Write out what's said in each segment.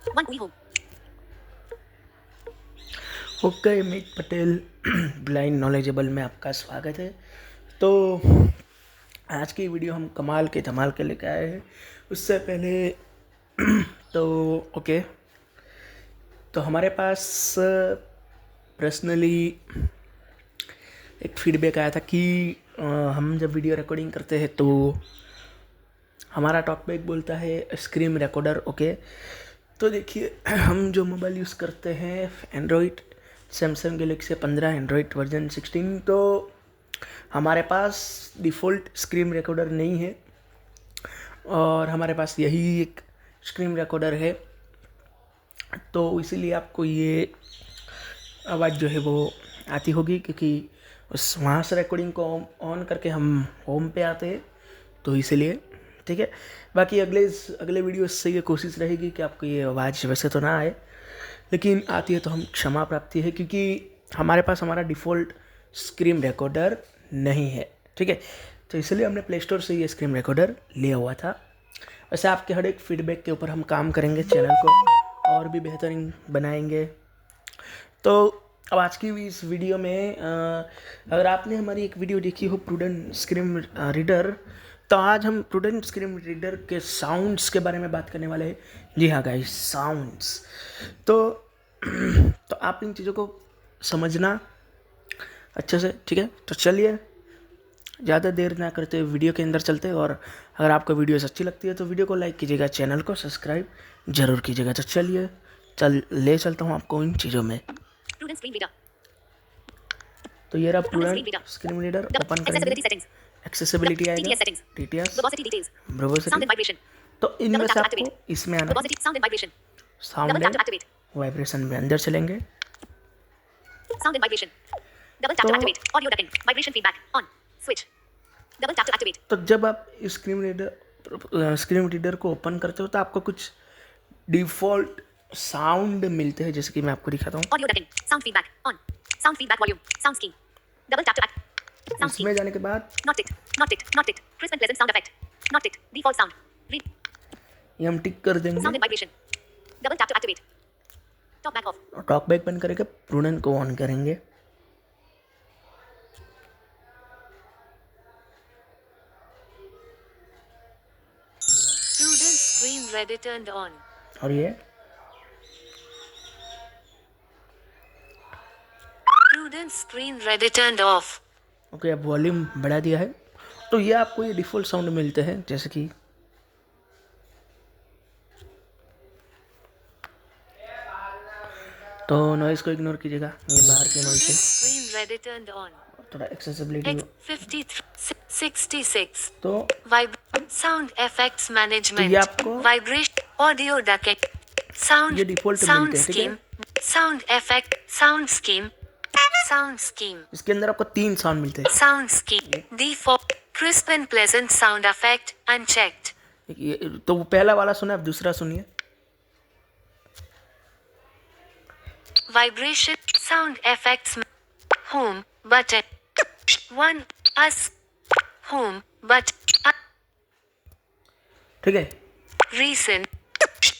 One UI home. Okay, Amit Patel blind knowledgeable में आपका स्वागत है। तो आज की वीडियो हम कमाल के धमाल के लेके आए हैं। उससे पहले तो ओके, तो हमारे पास पर्सनली एक फीडबैक आया था कि हम जब वीडियो रिकॉर्डिंग करते हैं तो हमारा टॉकबैक बोलता है स्क्रीन रिकॉर्डर। ओके, तो देखिए हम जो मोबाइल यूज़ करते हैं Android, Samsung Galaxy 15 Android version 16, तो हमारे पास डिफ़ॉल्ट स्क्रीन रिकॉर्डर नहीं है और हमारे पास यही एक स्क्रीन रिकॉर्डर है। तो इसीलिए आपको ये आवाज़ जो है वो आती होगी, क्योंकि उस वहाँ से रिकॉर्डिंग को ऑन करके हम होम पे आते हैं, तो इसीलिए ठीक है। बाकी अगले वीडियो से ये कोशिश रहेगी कि आपको ये आवाज़ वैसे तो ना आए, लेकिन आती है तो हम क्षमा प्राप्ति है, क्योंकि हमारे पास हमारा डिफ़ॉल्ट स्क्रीन रिकॉर्डर नहीं है। ठीक है, तो इसलिए हमने प्ले स्टोर से ये स्क्रीन रिकॉर्डर लिया हुआ था। वैसे आपके हर एक फीडबैक के ऊपर हम काम करेंगे, चैनल को और भी बेहतरीन बनाएंगे। तो अब आज की इस वीडियो में अगर आपने हमारी एक वीडियो देखी हो प्रूडेंट स्क्रीन रीडर, तो आज हम प्रूडेंट स्क्रीन रीडर के साउंड्स के बारे में बात करने वाले हैं। जी हाँ गाइस, साउंड्स। तो तो आप इन चीज़ों को समझना अच्छे से, ठीक है। तो चलिए ज़्यादा देर ना करते वीडियो के अंदर चलते, और अगर आपको वीडियोस अच्छी लगती है तो वीडियो को लाइक कीजिएगा, चैनल को सब्सक्राइब जरूर कीजिएगा। तो चलिए ले चलता हूँ आपको इन चीज़ों में। Prudent screen reader. तो ये रहा Prudent screen prudent reader. Screen reader, open करेंगे, Accessibility settings. एक्सेसिबिलिटी आएगा, TTS settings. TTS, Verbosity details. ब्रोवोसिटी। Sound and vibration. तो इनमें Double से tap to आपको activate. इसमें आना है। Verbosity, sound and vibration. Sound Double tap and to activate. Vibration में अंदर चलेंगे। Sound and vibration. Double tap to तो activate. Audio ducking. Vibration feedback. On. Switch. Double tap to activate. तो जब आप स्क्रीन रीडर को ओपन करते हो तो आपको कुछ डिफ़ॉल्ट साउंड मिलते हैं, जैसे कि मैं आपको दिखाता हूँ। Audio ducking. Sound feedback. On. Sound feedback volume. Sound scheme. Double tap to act. Sound scheme. इसमें जाने के बाद Not ticked. Not ticked. Not ticked. Crisp and pleasant sound effect. Not ticked. Default sound. Read. ये हम टिक कर Sound देंगे and vibration. Double tap to activate. Talk back off. और talkback बंद करके प्रूडेंट को ऑन करेंगे। Prudent screen reader turned on. और ये Prudent screen reader turned off. Okay, अब वॉल्यूम बढ़ा दिया है। तो ये आपको ये डिफ़ॉल्ट साउंड मिलते हैं, जैसे कि तो नॉइज़ को इग्नोर कीजिएगा, ये बाहर की नॉइज़ है। Screen reader turned on. थोड़ा एक्सेसिबिलिटी 53, 66. तो Sound effects तो management. ये आपको Vibration. Audio ducking. Sound. ये डिफ़ॉल्ट Sound मिलते हैं, ठीक है। scheme. Sound effect. Sound scheme. Sound scheme. इसके अंदर आपको 3 साउंड मिलते हैं। Sound scheme. Default. Crisp and pleasant sound effect. Unchecked. तो वो पहला वाला सुना, अब दूसरा सुनिए। Vibration. Sound effects. Home button. One. Us. Home button. ठीक है, Recent.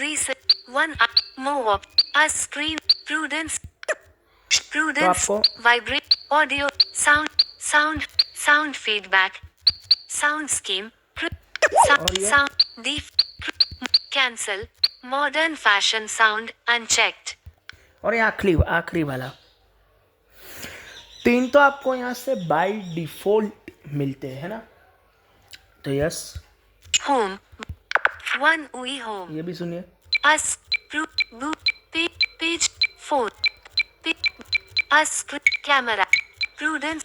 Recent. One. More. A screen. Prudence. Prudence. आपको Vibrate. Audio. Sound. Sound. Sound feedback. Sound scheme. Sound. और ये Sound. Def. Cancel. Modern fashion sound. Unchecked. और ये आखिरी वाला 3 तो आपको यहाँ से बाय डिफ़ॉल्ट मिलते हैं ना। तो yes, Home. One. We home. ये भी सुनिए। Us. Boot. Page. Phone. Us. Camera. Prudence.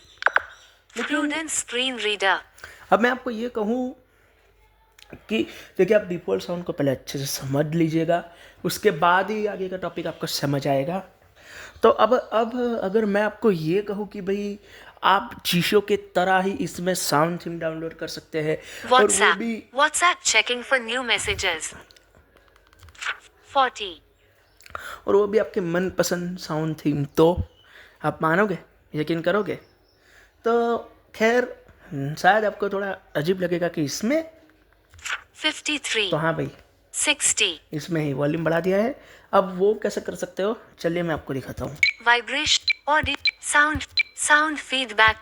Prudence screen reader. अब मैं आपको ये कहूँ कि देखिए, आप डिफ़ॉल्ट साउंड को पहले अच्छे से समझ लीजिएगा, उसके बाद ही आगे का टॉपिक आपको समझ आएगा। तो अब अगर मैं आपको ये कहूँ कि भाई आप शीशों के तरह ही इसमें साउंड थीम डाउनलोड कर सकते हैं, और वो भी WhatsApp checking for new messages. 40. और वो भी आपके मनपसंद साउंड थीम, तो आप मानोगे, यकीन करोगे। तो खैर शायद आपको थोड़ा अजीब लगेगा कि इसमें, 53. तो हाँ भाई, 60. इसमें ही वॉल्यूम बढ़ा दिया है। अब वो कैसे कर सकते हो, चलिए मैं आपको दिखाता हूँ। Vibration. Audio. Sound. Sound feedback.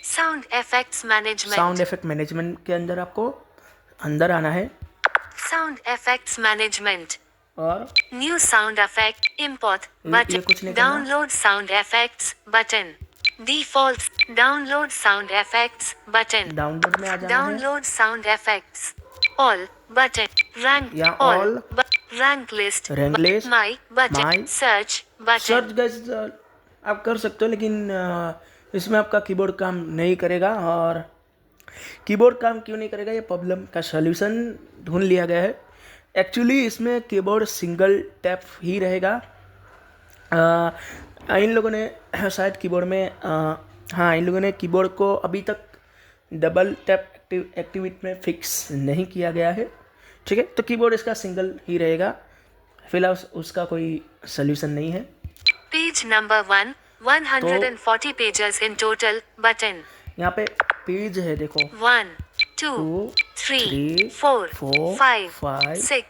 Sound effects management. Sound effect management के अंदर आपको अंदर आना है Sound effects management. और New sound effect. Import. ये Button. कुछ नहीं करना। Download sound effects. Button. Defaults. Download sound effects. Button. Download में आ जाना है। Download sound effects. All. Button. Rank. या All. all. Rank list. Rank list. My. Button. My. Search. Button. Search guys आप कर सकते हो, लेकिन इसमें आपका कीबोर्ड काम नहीं करेगा। और कीबोर्ड काम क्यों नहीं करेगा, ये प्रॉब्लम का सलूशन ढूंढ लिया गया है। एक्चुअली इसमें कीबोर्ड सिंगल टैप ही रहेगा। इन लोगों ने शायद कीबोर्ड में हाँ, इन लोगों ने कीबोर्ड को अभी तक डबल टैप एक्टिविटी में फिक्स नहीं किया गया है। ठीक है, तो कीबोर्ड इसका सिंगल ही रहेगा, फिलहाल उसका कोई सल्यूशन नहीं है। Page number 1, 140 pages in total, button. यहाँ पे पेज है देखो, 1, 2, 3, 4, 5, 6,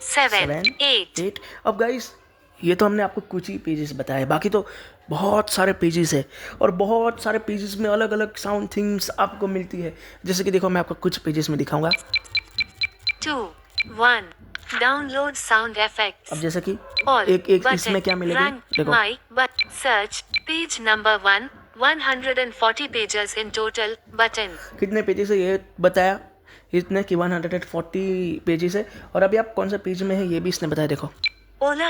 7, 8. अब गाइस ये तो हमने आपको कुछ ही पेजेस बताए, बाकी तो बहुत सारे पेजेस है और बहुत सारे पेजेस में अलग अलग साउंड थिंग्स आपको मिलती है। जैसे कि देखो मैं आपको कुछ पेजेस में दिखाऊंगा। 2, 1, download sound effects. अब जैसे कि All, एक button, इसमें क्या मिलेगी rank, देखो, my, but, search, page number 1, 140 pages in total, button. कितने पेजेस है ये बताया, इतने कि 140 पेजेस है। और अभी आप कौन सा पेज में है ये भी इसने बताया देखो। Hola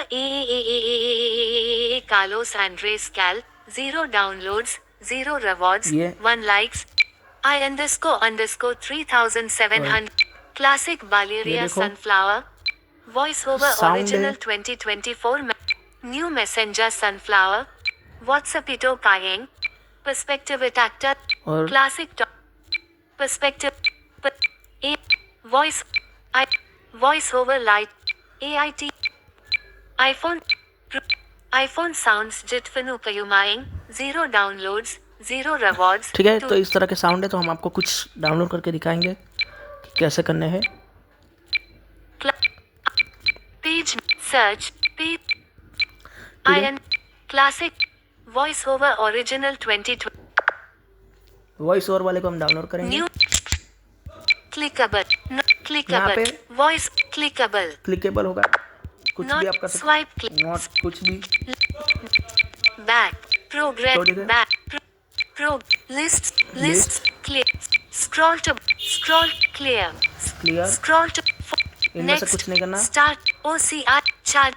Carlos Andres Cal, 0 downloads, 0 rewards, Yeah. 1 likes, I__3700, classic Valeria देखो। sunflower, voiceover Sound original है। 2024, new messenger sunflower, WhatsAppito Kayeng, perspective actor, और classic perspective, voiceover light, AIT, iPhone sounds Jitfinu Kayumaying, 0 downloads, 0 rewards. ठीक है, 2 तो इस तरह के sound है, तो हम आपको कुछ डाउनलोड करके दिखाएंगे कि कैसे करने हैं। page search page ठीक है। IN classic voiceover original 2020 voice over वाले को हम डाउनलोड करेंगे। new clickable यहाँ clickable पे voice clickable क्लिकेबल होगा, कुछ भी not आप कर सकते swipe click हो, नॉट कुछ भी। back progress तो देखिए। back pro list clear scroll clear clear, scroll to इनमें से next कुछ नहीं करना। start OCR chart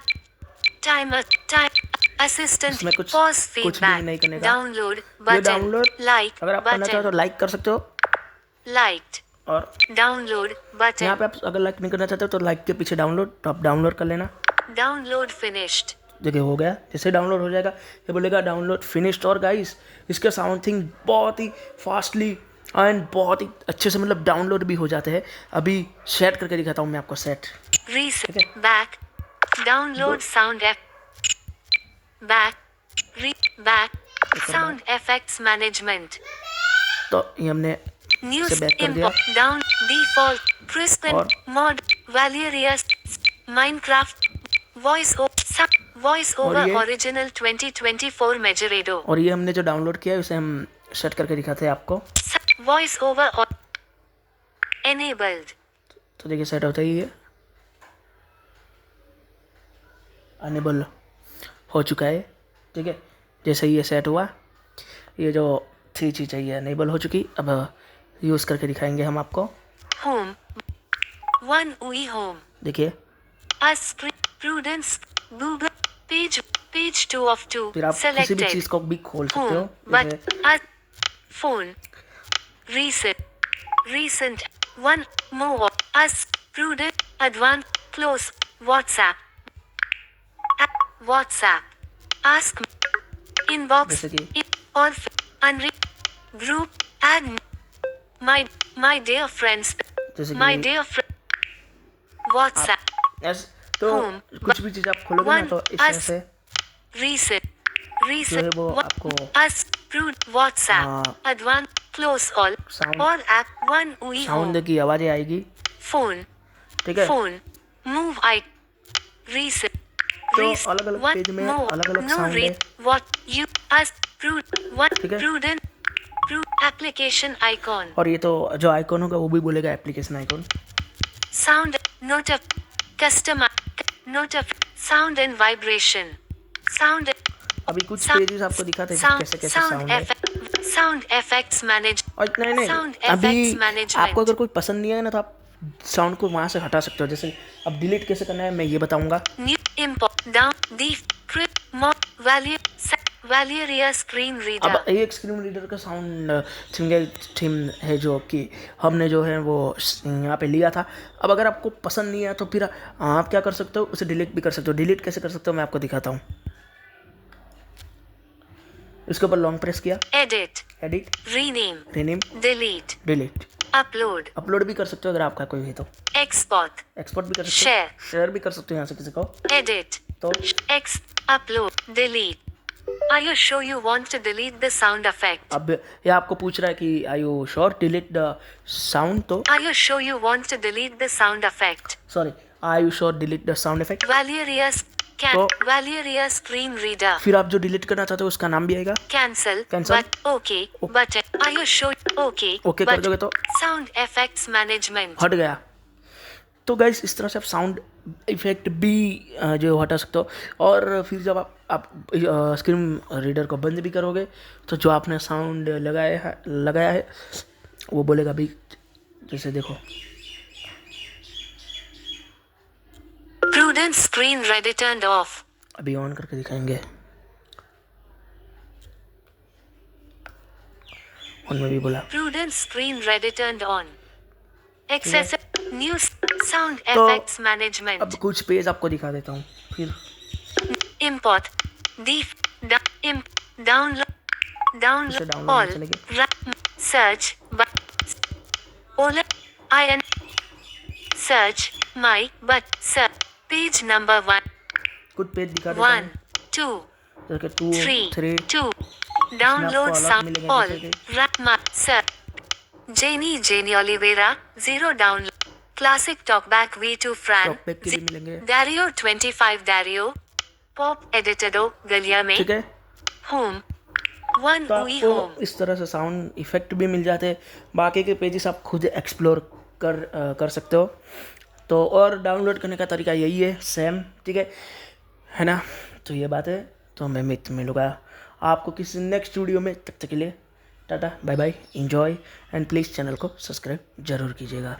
timer time assistant इसमें कुछ pause कुछ भी feedback नहीं करने का। download ये button डाउनलोड like अगर आप करना चाहो तो button लाइक कर सकते हो, liked और download यहाँ button पे आप अगर लाइक नहीं करना चाहते हो तो लाइक के पीछे डाउनलोड, तो आप डाउनलोड कर लेना। download finished देखिए हो गया, जैसे डाउनलोड हो जाएगा ये बोलेगा डाउनलोड फिनिश्ड। और गाइस इसके साउंड थिंग बहुत ही फास्टली एंड बहुत ही अच्छे से मतलब डाउनलोड भी हो जाते हैं। अभी सेट करके दिखाता हूँ मैं आपको set. reset back download sound back sound effects management तो ये हमने news इसे back कर दिया। import down default crisp और and mod Valerius Minecraft voice over और ये- original 2024 Majorado और ये हमने जो डाउनलोड किया है उसे हम सेट करके दिखाते हैं आपको। voice over enabled तो देखिए सेट होता ही है, अनेबल हो चुका है। ठीक है, जैसे ही ये सेट हुआ, ये जो 3 चीज़ चाहिए अनेबल हो चुकी। अब यूज़ करके दिखाएंगे हम आपको। home one UI home देखिए us prudence Google page 2 of 2 फिर आप किसी भी selected चीज़ को भी खोल सकते हो, home but जैसे phone recent one more us prudent advanced close WhatsApp ask inbox जैसे कि or group add my dear friends जैसे my कि dear friend WhatsApp यस, तो Home, कुछ भी चीज़ आप खोलोगे ना तो इस तरह से recent वो आपको us WhatsApp advanced close all Sound- all app one UI home sound की आवाज़ें आएगी। phone ठीक है, phone Move I. Reset. तो अलग-अलग पेज में अलग-अलग साउंड है। What you as what ठीक है। prudent application icon. और ये तो जो आइकॉन होगा वो भी बोलेगा application icon. Sound note of customer note of sound and vibration. Sound अभी कुछ पेजेस आपको दिखाते हैं कैसे साउंड है। sound effects manage. और नहीं Sound अभी effects management. आपको अगर कोई पसंद नहीं है ना तो आप साउंड को वहाँ से हटा सकते हो। जैसे अब डिलीट कैसे करना है मैं ये बताऊंगा। New import down the crypt mod Valeria screen reader. अब एक स्क्रीन रीडर का साउंड सिंगल थीम है जो कि हमने जो है वो यहाँ पे लिया था। अब अगर आपको पसंद नहीं है तो फिर आप क्या कर सकते हो, उसे डिलीट भी कर सकते हो। डिलीट कैसे कर सकते हो मैं आपको दिखाता हूँ। इसके ऊपर लॉन्ग प्रेस किया, Edit, edit, rename, delete, upload, upload भी कर सकते हो अगर आपका कोई है तो, export, एक्सपोर्ट भी कर सकते हो, शेयर भी कर सकते हो यहाँ से किसी को। edit, तो upload, delete. Are you sure you want to delete the sound effect? अब ये आपको पूछ रहा है कि I you sure delete the sound. तो Are you sure you want to delete the sound effect? Sorry, I you sure delete the sound effect. Valeria screen reader. फिर आप जो डिलीट करना चाहते हो उसका नाम भी आएगा। Cancel. Cancel. But okay. But are you sure? Okay. Okay कर दोगे तो Sound effects management. हट गया। तो गाइस इस तरह से आप साउंड इफेक्ट भी जो हटा सकते हो। और फिर जब आप स्क्रीन रीडर को बंद भी करोगे तो जो आपने साउंड लगाया है वो बोलेगा भी। जैसे देखो Prudent screen reader turned off. अभी ऑन करके दिखाएंगे। ऑन में भी बोला। Prudent screen reader turned on. Excessive news sound effects management. अब कुछ पेज आपको दिखा देता हूँ। फिर Import. Download all. Search. All. Search. My. But. Search. Page number 1. कुछ पेज दिखा देता 1, हूँ। 2, जैसे 2, 3 2. Download अलग sound मिलेंगे all. जैसे Search. Jenny Oliveira. 0 download. Classic Talkback V2 Fran. Talkback के भी मिलेंगे। Dario 25 Dario. Pop Editado Guillerme. ठीक है। Home. One तो UI आपको Home. इस तरह से साउंड इफेक्ट भी मिल जाते हैं। बाकी के पेजेस आप खुद एक्सप्लोर कर सकते हो। तो और डाउनलोड करने का तरीका यही है सेम, ठीक है ना। तो ये बात है। तो मैं मिलूँगा आपको किसी नेक्स्ट वीडियो में। तब तक के लिए tata bye bye, enjoy and please channel को सब्सक्राइब ज़रूर कीजिएगा।